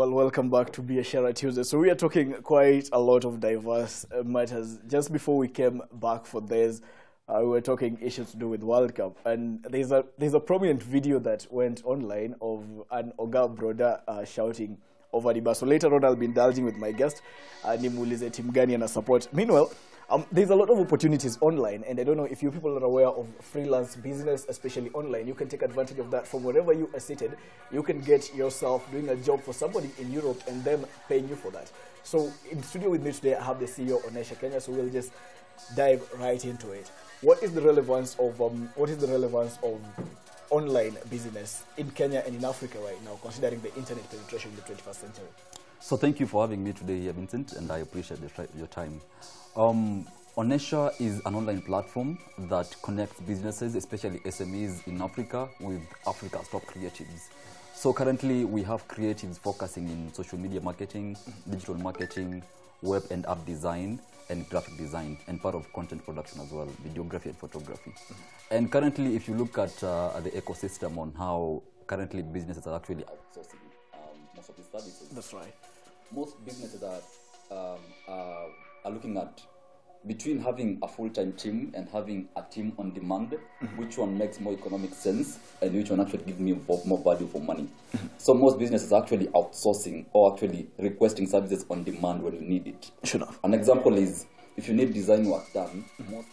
Well, welcome back to Biashara Tuesday. So we are talking quite a lot of diverse matters. Just before we came back for this, we were talking issues to do with World Cup, and there's a prominent video that went online of an Oga Broda shouting over the bus. So later on, I'll be indulging with my guest, Nimulize Team Gani and support. Meanwhile, there's a lot of opportunities online, and I don't know if you people are aware of freelance business, especially online. You can take advantage of that from wherever you are seated. You can get yourself doing a job for somebody in Europe and them paying you for that. So in studio with me today, I have the CEO of Onesha Kenya, so we'll just dive right into it. What is the relevance of online business in Kenya and in Africa right now, considering the internet penetration in the 21st century? So thank you for having me today here, Vincent, and I appreciate your time. Onesha is an online platform that connects businesses, especially SMEs in Africa, with Africa's top creatives. So currently we have creatives focusing in social media marketing, digital marketing, web and app design, and graphic design, and part of content production as well, videography and photography. And currently, if you look at the ecosystem on how currently businesses are actually outsourcing most of the services. That's right. Most businesses are looking at between having a full-time team and having a team on demand, which one makes more economic sense and which one actually gives me more value for money. So most businesses are actually outsourcing or actually requesting services on demand when you need it. Sure enough. An example is if you need design work done, most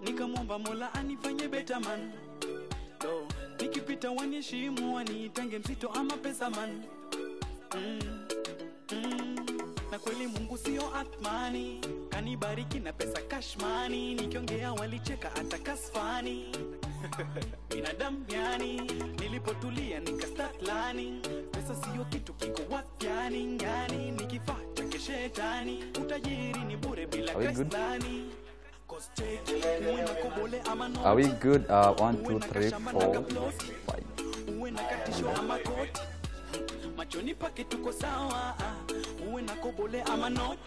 nikamwomba Mola anifanye better man. Nikipita wanishimu wanitange mzito ama pesa man. Na kweli Mungu sio atmani, kanibariki na pesa cash money. Nikiongea walicheka hata kasfani. Binadamu yani, nilipotulia nikastart learning. Pesa sio kitu kiko wapiani yani, nikifata keshetani. Utajiri ni bure bila kastlani. Are we good? 1, 2, 3, 4, 5. Machoni pake tuko sawa, uwe na kobole ama noti,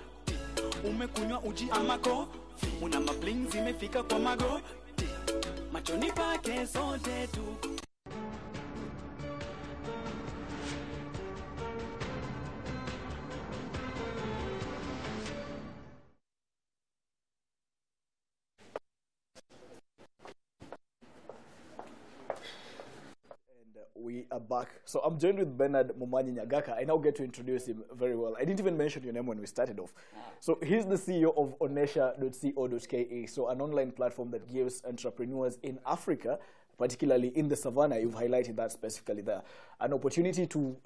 umekunywa uji ama kofi, una mabling zimefika kwa magoti, machoni pake sote tuko. We are back. So I'm joined with Bernard Momanyi Nyagaka. I now get to introduce him very well. I didn't even mention your name when we started off. So he's the CEO of onesha.co.ke, so an online platform that gives entrepreneurs in Africa, particularly in the savannah, you've highlighted that specifically there, an opportunity to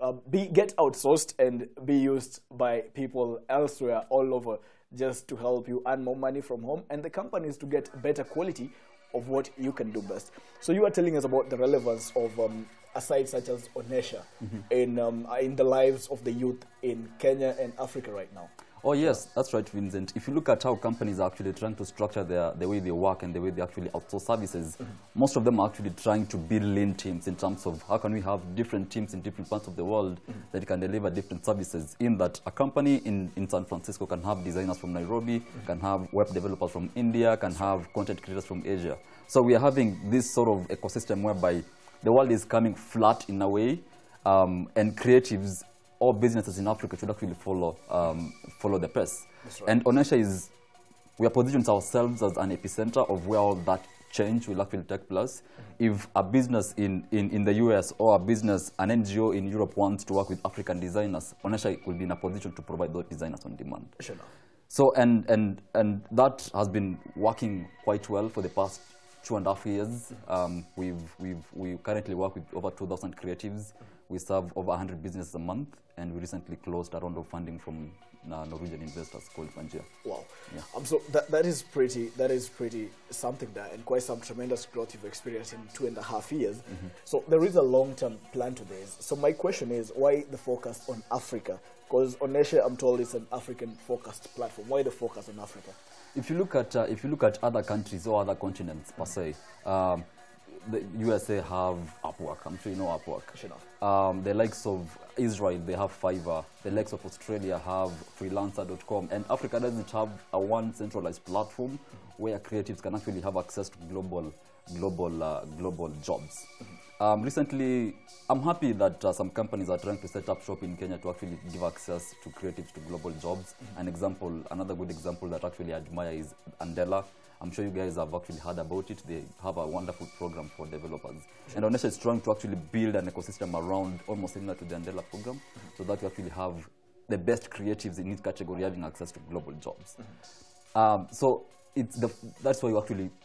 get outsourced and be used by people elsewhere all over just to help you earn more money from home and the companies to get better quality of what you can do best. So you are telling us about the relevance of a site such as Onesha in the lives of the youth in Kenya and Africa right now. Oh yes, that's right, Vincent. If you look at how companies are actually trying to structure the way they work and the way they actually outsource services, most of them are actually trying to build lean teams in terms of how can we have different teams in different parts of the world that can deliver different services. In that a company in San Francisco can have designers from Nairobi, can have web developers from India, can have content creators from Asia. So we are having this sort of ecosystem whereby the world is coming flat in a way, and creatives or businesses in Africa should actually follow the pace. Right. And Onesha we are positioned ourselves as an epicenter of where all that change will actually take place. If a business in the US or an NGO in Europe wants to work with African designers, Onesha will be in a position to provide those designers on demand. Sure. So and that has been working quite well for the past 2.5 years. We currently work with over 2,000 creatives. We serve over 100 businesses a month, and we recently closed a round of funding from Norwegian investors called Frontier. Wow. Yeah. So that is pretty something there, and quite some tremendous growth you've experienced in 2.5 years. So there is a long-term plan to this. So my question is, why the focus on Africa? Because Onesha, I'm told, is an African-focused platform. Why the focus on Africa? If you look at other countries or other continents per se, the USA have Upwork. I'm sure you know Upwork. Sure enough. The likes of Israel, they have Fiverr. The likes of Australia have freelancer.com. And Africa doesn't have a one centralized platform where creatives can actually have access to global jobs. Recently, I'm happy that some companies are trying to set up shop in Kenya to actually give access to creatives to global jobs. Another good example that actually I admire is Andela. I'm sure you guys have actually heard about it. They have a wonderful program for developers. And Onesha is trying to actually build an ecosystem around, almost similar to the Andela program, so that you actually have the best creatives in each category having access to global jobs. So that's why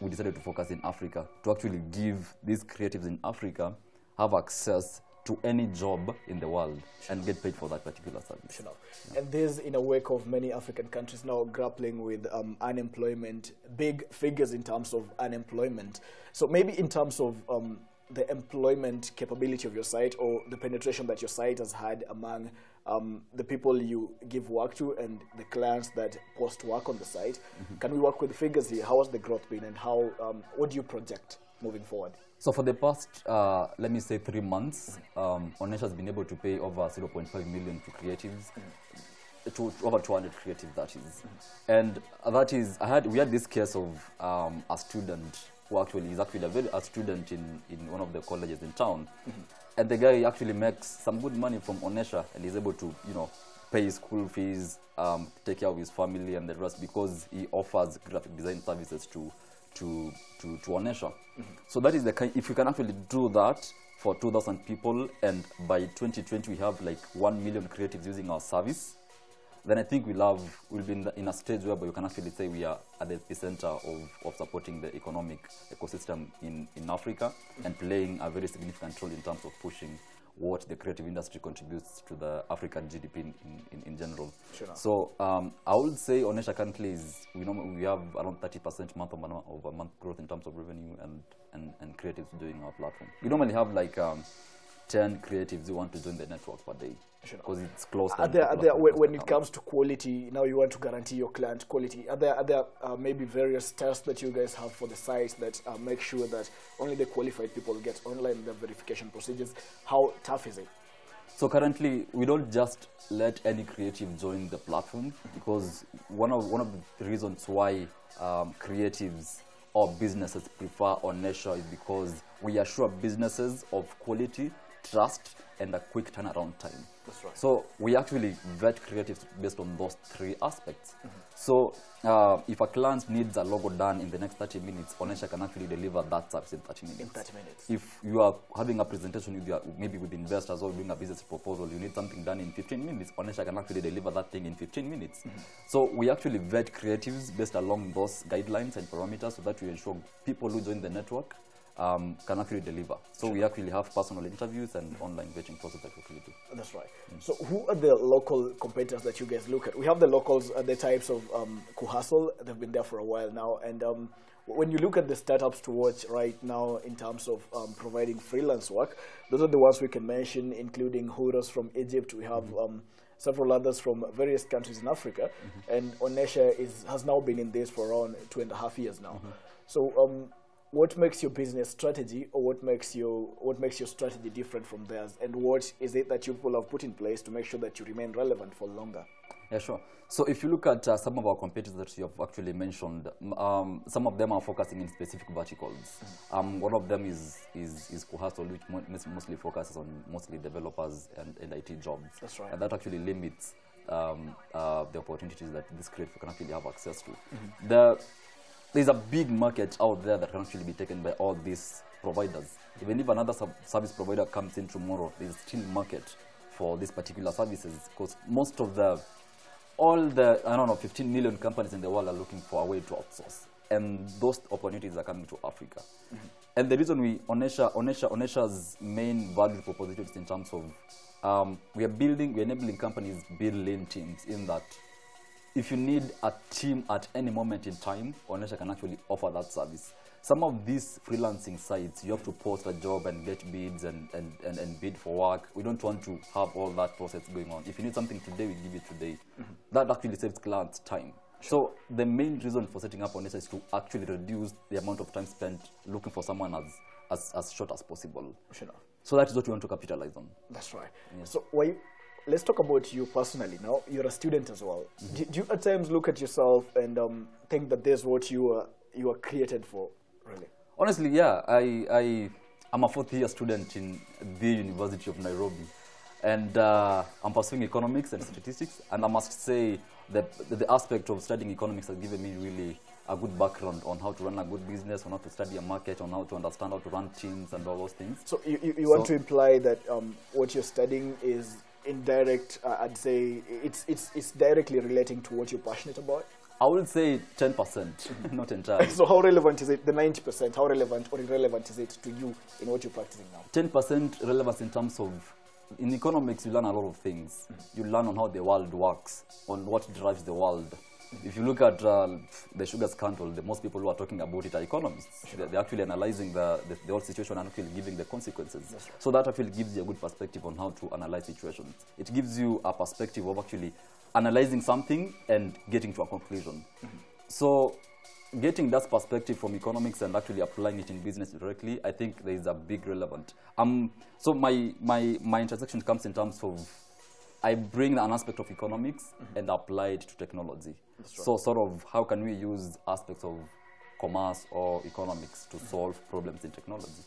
we decided to focus in Africa, to actually give these creatives in Africa have access to any job in the world and get paid for that particular service. Sure. Yeah. And this in a wake of many African countries now grappling with unemployment, big figures in terms of unemployment. So maybe in terms of the employment capability of your site, or the penetration that your site has had among the people you give work to and the clients that post work on the site. Can we work with figures here? How has the growth been, and how what do you project moving forward? So for the past, let me say 3 months, Onesha has been able to pay over 0.5 million to creatives, to over 200 creatives, that is. And that is, we had this case of a student who actually is a student in one of the colleges in town. And the guy actually makes some good money from Onesha, and is able to, pay his school fees, take care of his family and the rest, because he offers graphic design services to Onesha. So that is the kind, if you can actually do that for 2,000 people, and by 2020 we have like 1 million creatives using our service, then I think we'll be in a stage where you can actually say we are at the epicenter of supporting the economic ecosystem in Africa, and playing a very significant role in terms of pushing what the creative industry contributes to the African GDP in general. Sure. So I would say Onesha currently we have around 30% month-over-month growth in terms of revenue and creatives doing our platform. We normally have like 10 creatives who want to join the network per day, because it's close. When it comes to quality, now you want to guarantee your client quality. Are there maybe various tests that you guys have for the site that make sure that only the qualified people get online, the verification procedures? How tough is it? So currently, we don't just let any creative join the platform, because one of the reasons why creatives or businesses prefer Onesha is because we assure businesses of quality, trust, and a quick turnaround time. That's right. So we actually vet creatives based on those 3 aspects. So if a client needs a logo done in the next 30 minutes, Onesha can actually deliver that service in 30 minutes. In 30 minutes. If you are having a presentation maybe with investors or doing a business proposal, you need something done in 15 minutes, Onesha can actually deliver that thing in 15 minutes. So we actually vet creatives based along those guidelines and parameters, so that we ensure people who join the network can actually deliver. So we actually have personal interviews and online vetting process that we actually do. That's right. So who are the local competitors that you guys look at? We have the locals, the types of Kuhustle. They've been there for a while now. And when you look at the startups to watch right now in terms of providing freelance work, those are the ones we can mention, including Huros from Egypt. We have several others from various countries in Africa. And Onesha has now been in this for around 2.5 years now. So what makes your business strategy, or what makes your strategy different from theirs, and what is it that you people have put in place to make sure that you remain relevant for longer? Yeah, sure. So if you look at some of our competitors that you have actually mentioned, some of them are focusing in specific verticals. One of them is Kuhustle, which mostly focuses on developers and IT jobs. That's right. And that actually limits the opportunities that this creative can actually have access to. There's a big market out there that can actually be taken by all these providers. Even if another service provider comes in tomorrow, there's still market for these particular services, because most of all the 15 million companies in the world are looking for a way to outsource, and those opportunities are coming to Africa. And the reason Onesha's main value proposition is in terms of we're enabling companies build lean teams, in that if you need a team at any moment in time, Onesha can actually offer that service. Some of these freelancing sites, you have to post a job and get bids and bid for work. We don't want to have all that process going on. If you need something today, we give it today. That actually saves clients time. So the main reason for setting up Onesha is to actually reduce the amount of time spent looking for someone as short as possible. Sure. So that is what we want to capitalize on. That's right. Yes. So let's talk about you personally now. You're a student as well. Do you at times look at yourself and think that this is what you are created for, really? Honestly, yeah. I'm a fourth-year student in the University of Nairobi. And I'm pursuing economics and statistics. And I must say that the aspect of studying economics has given me really a good background on how to run a good business, on how to study a market, on how to understand how to run teams and all those things. So you want to imply that what you're studying is indirect, I'd say it's directly relating to what you're passionate about? I would say 10%, not entirely. So how relevant is it, the 90%, how relevant or irrelevant is it to you in what you're practicing now? 10% relevance in terms of, in economics you learn a lot of things. You learn on how the world works, on what drives the world. If you look at the sugar scandal, the most people who are talking about it are economists. They're actually analyzing the whole situation and actually giving the consequences. Right. So that actually gives you a good perspective on how to analyze situations. It gives you a perspective of actually analyzing something and getting to a conclusion. So getting that perspective from economics and actually applying it in business directly, I think there is a big relevant. So my intersection comes in terms of I bring an aspect of economics and apply it to technology. Right. So sort of how can we use aspects of commerce or economics to solve problems in technology.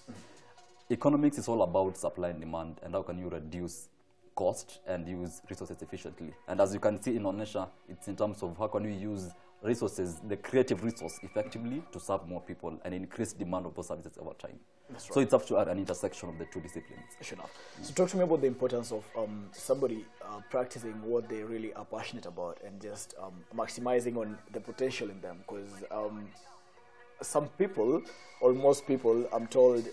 Economics is all about supply and demand and how can you reduce cost and use resources efficiently. And as you can see in Onesha, it's in terms of how can we use resources, the creative resource, effectively to serve more people and increase demand of those services over time. That's right. So it's up to an intersection of the two disciplines. Sure enough. So talk to me about the importance of somebody practicing what they really are passionate about and just maximizing on the potential in them. Because some people, or most people, I'm told,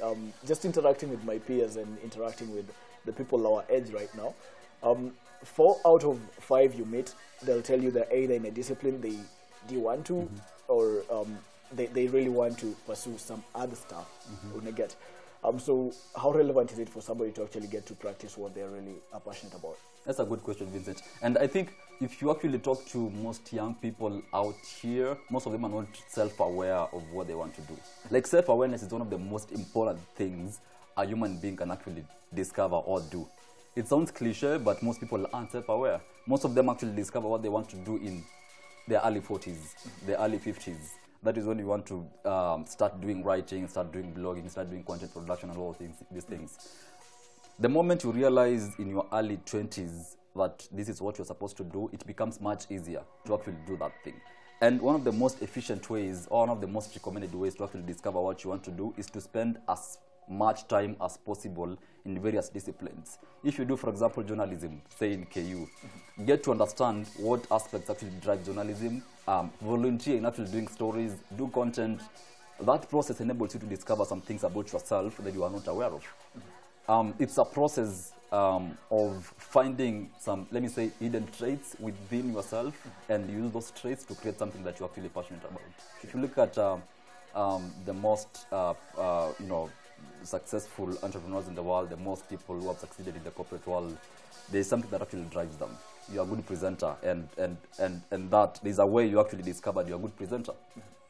just interacting with my peers and interacting with the people our age right now, 4 out of 5 you meet, they'll tell you they're either in a discipline they want to, or they really want to pursue some other stuff. So how relevant is it for somebody to actually get to practice what they're really passionate about? That's a good question, Vincent. And I think if you actually talk to most young people out here, most of them are not self-aware of what they want to do. Like self-awareness is one of the most important things a human being can actually discover or do. It sounds cliche, but most people aren't self-aware. Most of them actually discover what they want to do in their early 40s, their early 50s. That is when you want to start doing writing, start doing blogging, start doing content production and all these things. The moment you realize in your early 20s that this is what you're supposed to do, it becomes much easier to actually do that thing. And one of the most efficient ways, or one of the most recommended ways to actually discover what you want to do is to spend as much time as possible in various disciplines. If you do, for example, journalism, say in KU, get to understand what aspects actually drive journalism, volunteer in actually doing stories, do content. That process enables you to discover some things about yourself that you are not aware of. It's a process of finding some, let me say, hidden traits within yourself and use those traits to create something that you're actually passionate about. If you look at the most, successful entrepreneurs in the world, the most people who have succeeded in the corporate world, there's something that actually drives them. You're a good presenter, and that there's a way you actually discovered you're a good presenter.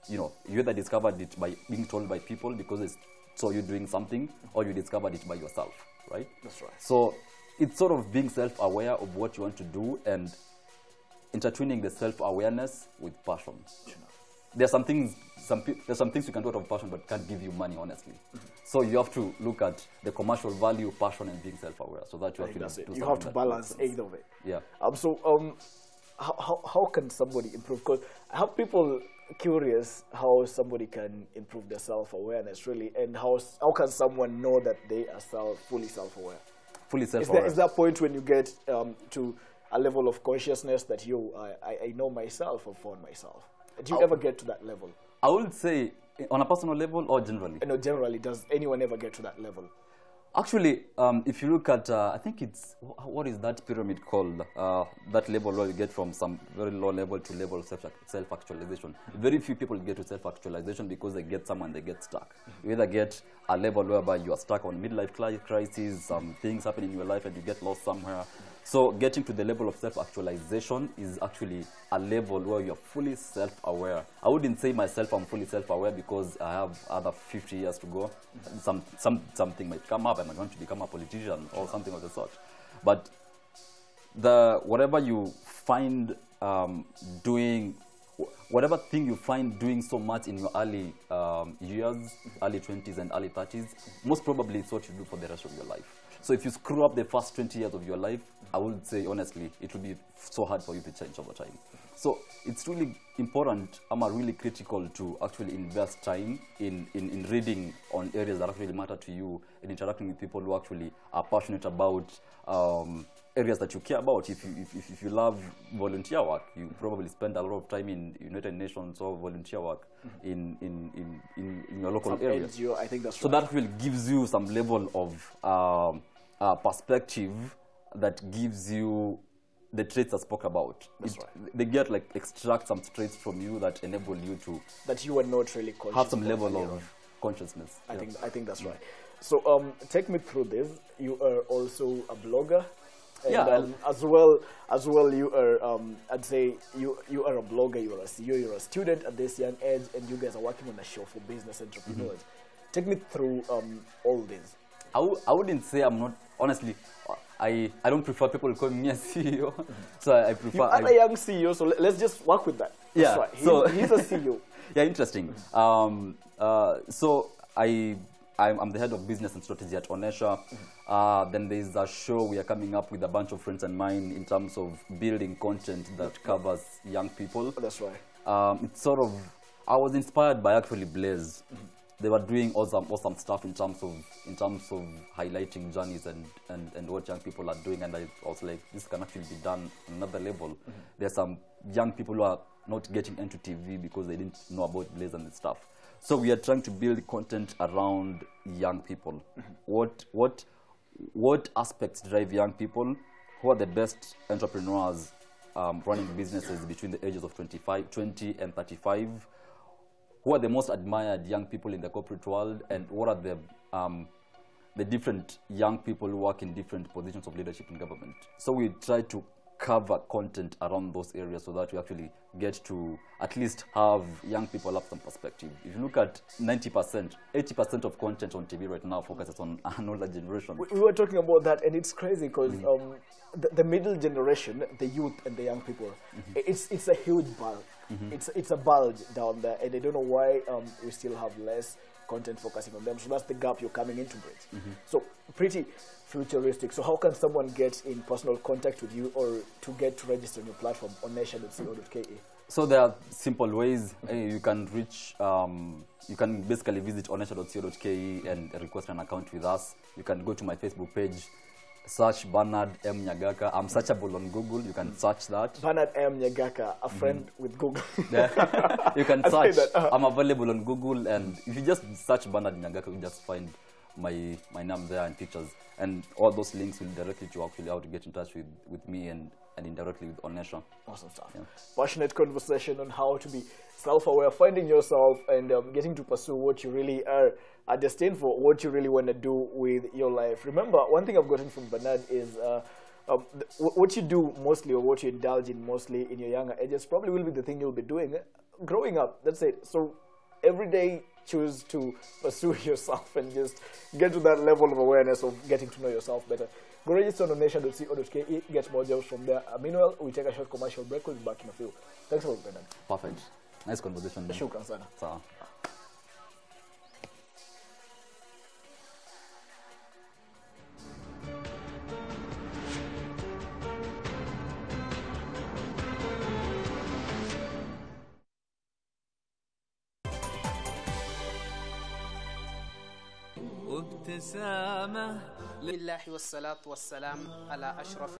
You either discovered it by being told by people because it's saw you doing something, or you discovered it by yourself, right? That's right. So it's sort of being self-aware of what you want to do and intertwining the self-awareness with passion. There's some things you can do out of passion but can't give you money, honestly. So you have to look at the commercial value, passion, and being self-aware, so that you actually do. You have to balance either way. Yeah. How can somebody improve? Because I have people curious how somebody can improve their self-awareness, really, and how can someone know that they are fully self-aware? Fully self-aware. Is there a point when you get to a level of consciousness that I know myself, or found myself? Do you ever get to that level? I would say on a personal level or generally? No, generally. Does anyone ever get to that level? Actually, if you look at, I think it's, what is that pyramid called? That level where you get from some very low level to level of self-actualization. Very few people get to self-actualization because they get somewhere and they get stuck. You either get a level whereby you are stuck on midlife crisis, some things happen in your life and you get lost somewhere. So getting to the level of self-actualization is actually a level where you're fully self-aware. I wouldn't say myself I'm fully self-aware because I have other 50 years to go. Something might come up and I'm going to become a politician or something of the sort. But whatever you find doing, whatever thing you find doing so much in your early years, early 20s and early 30s, most probably it's what you do for the rest of your life. So if you screw up the first 20 years of your life, I would say honestly, it will be so hard for you to change over time. So it's really important, really critical to actually invest time in reading on areas that actually matter to you and interacting with people who actually are passionate about areas that you care about. If you love volunteer work, you probably spend a lot of time in United Nations or volunteer work in your local area. NGO, I think that's so right. that really gives you some level of perspective that gives you the traits I spoke about. That's right. They get like extract some traits from you that enable you to that you are not really conscious have some level of consciousness. I think that's right. So take me through this. You are also a blogger. And, yeah, as well, you are. I'd say you are a blogger. You are a CEO. You're a student at this young age, and you guys are working on a show for business entrepreneurs. Take me through all this. I wouldn't say I'm not. Honestly, I don't prefer people calling me a CEO. So I prefer. You are a young CEO, so let's just work with that. Yeah. That's right. So He's a CEO. Yeah, interesting. So I'm the head of business and strategy at Onesha. Then there's a show we are coming up with a bunch of friends and mine in terms of building content that covers young people. That's right. It's sort of, I was inspired by actually Blaze. They were doing awesome stuff in terms of highlighting journeys and what young people are doing, and I was like, this can actually be done on another level. There's some young people who are not getting into TV because they didn't know about Blaze and stuff. So we are trying to build content around young people. What aspects drive young people? Who are the best entrepreneurs running businesses between the ages of 20 and 35? Who are the most admired young people in the corporate world, and what are the different young people who work in different positions of leadership in government? So we try to cover content around those areas so that we actually get to at least have young people have some perspective. If you look at 90%, 80% of content on TV right now focuses on an older generation. We were talking about that, and it's crazy because the middle generation, the youth and the young people, it's a huge bulk. It's a bulge down there, and I don't know why we still have less content focusing on them. So that's the gap you're coming into bridge. So pretty futuristic. So how can someone get in personal contact with you or to get to register on your platform on onesha.co.ke? So there are simple ways. You can reach, you can basically visit onesha.co.ke and request an account with us. You can go to my Facebook page, search Bernard M. Nyagaka. I'm searchable on Google. You can search that. Bernard M. Nyagaka, a friend with Google. You can search. I'm available on Google, and if you just search Bernard Nyagaka, you just find my name there and pictures. And all those links will directly to actually how to get in touch with me and indirectly with Onesha. Awesome stuff. Yeah. Passionate conversation on how to be self-aware, finding yourself, and getting to pursue what you really are destined for, what you really want to do with your life. Remember, one thing I've gotten from Bernard is what you do mostly, or what you indulge in mostly in your younger ages, probably will be the thing you'll be doing growing up. That's it. So every day, choose to pursue yourself and just get to that level of awareness of getting to know yourself better. Go register on onesha.co.ke, get more jobs from there. Meanwhile, we take a short commercial break. We'll be back in a few. Thanks a lot, Bernard. Perfect. Nice conversation. Shukran sana. Sawa. وابتسامة لله والصلاة والسلام على أشرف